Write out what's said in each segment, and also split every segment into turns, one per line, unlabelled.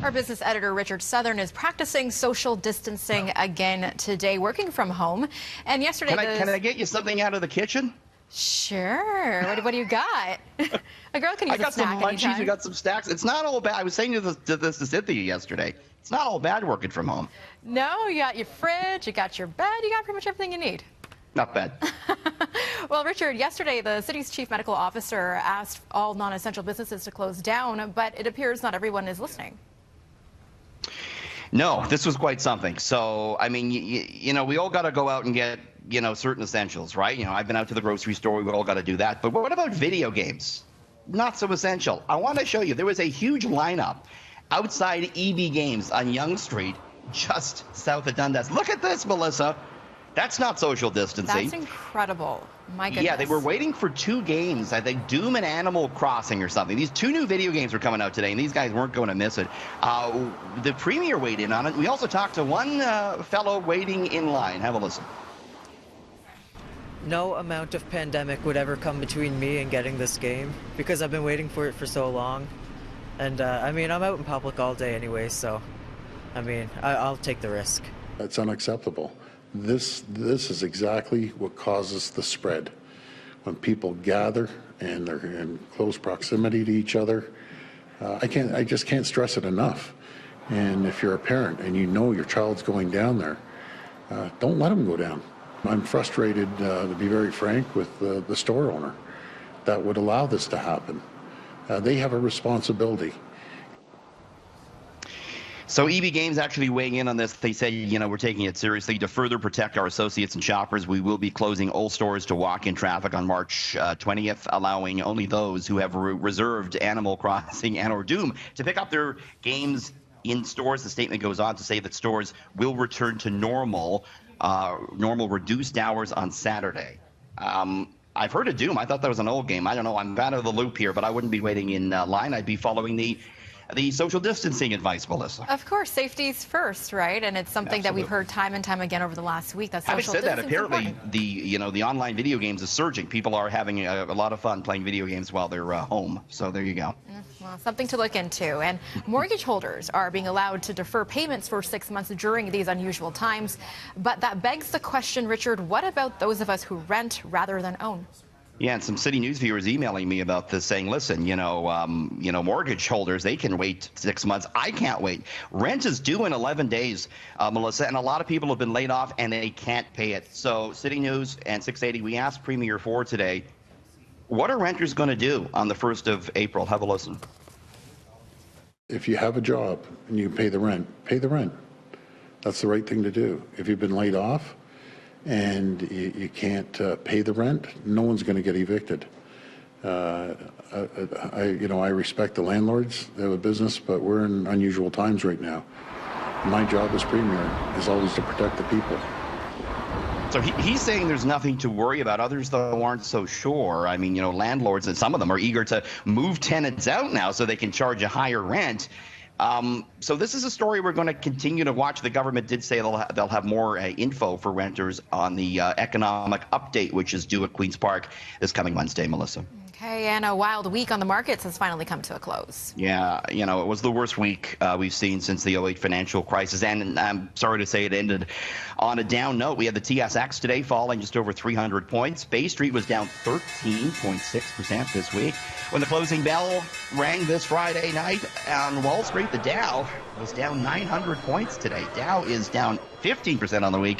Our business editor, Richard Southern, is practicing social distancing again today, working from home. And yesterday...
Can I get you something out of the kitchen?
Sure. What do you got? A girl can use a snack anytime. I got some
munchies, I got some snacks. It's not all bad. I was saying to Cynthia yesterday, it's not all bad working from home.
No, you got your fridge, you got your bed, you got pretty much everything you need.
Not bad.
Well, Richard, yesterday the city's chief medical officer asked all non-essential businesses to close down, but it appears not everyone is listening.
No, this was quite something. So, I mean, you know, we all got to go out and get, you know, certain essentials, right? You know, I've been out to the grocery store. We all got to do that. But what about video games? Not so essential. I want to show you. There was a huge lineup outside EB Games on Yonge Street, just south of Dundas. Look at this, Melissa. That's not social distancing.
That's incredible. My goodness.
Yeah, they were waiting for two games, I think Doom and Animal Crossing or something. These two new video games were coming out today, and these guys weren't going to miss it. The premier weighed in on it. We also talked to one fellow waiting in line. Have a listen.
No amount of pandemic would ever come between me and getting this game, because I've been waiting for it for so long. And, I mean, I'm out in public all day anyway, so, I mean, I'll take the risk.
It's unacceptable. This is exactly what causes the spread. When people gather and they're in close proximity to each other, I just can't stress it enough. And if you're a parent and you know your child's going down there, don't let them go down. I'm frustrated, to be very frank, with the store owner that would allow this to happen. They have a responsibility.
So EB Games actually weighing in on this. They said, you know, we're taking it seriously. To further protect our associates and shoppers, we will be closing all stores to walk-in traffic on March 20th, allowing only those who have reserved Animal Crossing and or Doom to pick up their games in stores. The statement goes on to say that stores will return to normal reduced hours on Saturday. I've heard of Doom. I thought that was an old game. I don't know. I'm out of the loop here, but I wouldn't be waiting in line. I'd be following the social distancing advice, Melissa.
Of course, safety's first, right? And it's something that we've heard time and time again over the last week. That social
distancing. Having said that, apparently
important.
the online video games is surging. People are having a lot of fun playing video games while they're home. So there you go.
Well, something to look into. And mortgage holders are being allowed to defer payments for 6 months during these unusual times. But that begs the question, Richard, what about those of us who rent rather than own?
Yeah, and some City News viewers emailing me about this, saying, "Listen, mortgage holders, they can wait 6 months. I can't wait. Rent is due in 11 days, Melissa, and a lot of people have been laid off and they can't pay it." So, City News and 680, we asked Premier Ford today, what are renters going to do on the 1st of April? Have a listen.
If you have a job and you pay the rent, pay the rent. That's the right thing to do. If you've been laid off and you can't pay the rent, no one's going to get evicted. I respect the landlords. They have a business, but we're in unusual times right now. My job as Premier is always to protect the people.
So he's saying there's nothing to worry about. Others, though, aren't so sure. I mean, landlords, and some of them are eager to move tenants out now so they can charge a higher rent. So this is a story we're going to continue to watch. The government did say they'll have more info for renters on the economic update, which is due at Queen's Park this coming Wednesday, Melissa.
Okay, and a wild week on the markets has finally come to a close.
Yeah, it was the worst week we've seen since the 2008 financial crisis, and I'm sorry to say it ended on a down note. We had the TSX today falling just over 300 points. Bay Street was down 13.6% this week. When the closing bell rang this Friday night on Wall Street, the Dow was down 900 points today. Dow is down 15% on the week.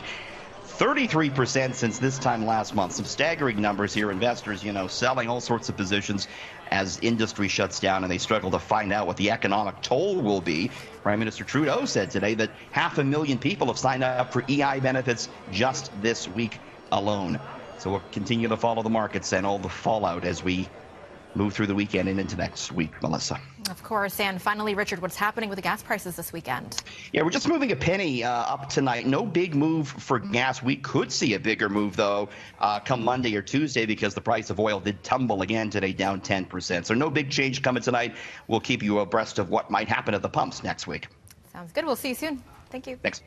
33% since this time last month. Some staggering numbers here. Investors, selling all sorts of positions as industry shuts down and they struggle to find out what the economic toll will be. Prime Minister Trudeau said today that 500,000 people have signed up for EI benefits just this week alone. So we'll continue to follow the markets and all the fallout as we move through the weekend and into next week, Melissa.
Of course. And finally, Richard, what's happening with the gas prices this weekend?
Yeah, we're just moving a penny up tonight. No big move for gas. We could see a bigger move, though, come Monday or Tuesday because the price of oil did tumble again today, down 10%. So no big change coming tonight. We'll keep you abreast of what might happen at the pumps next week.
Sounds good. We'll see you soon. Thank you.
Thanks.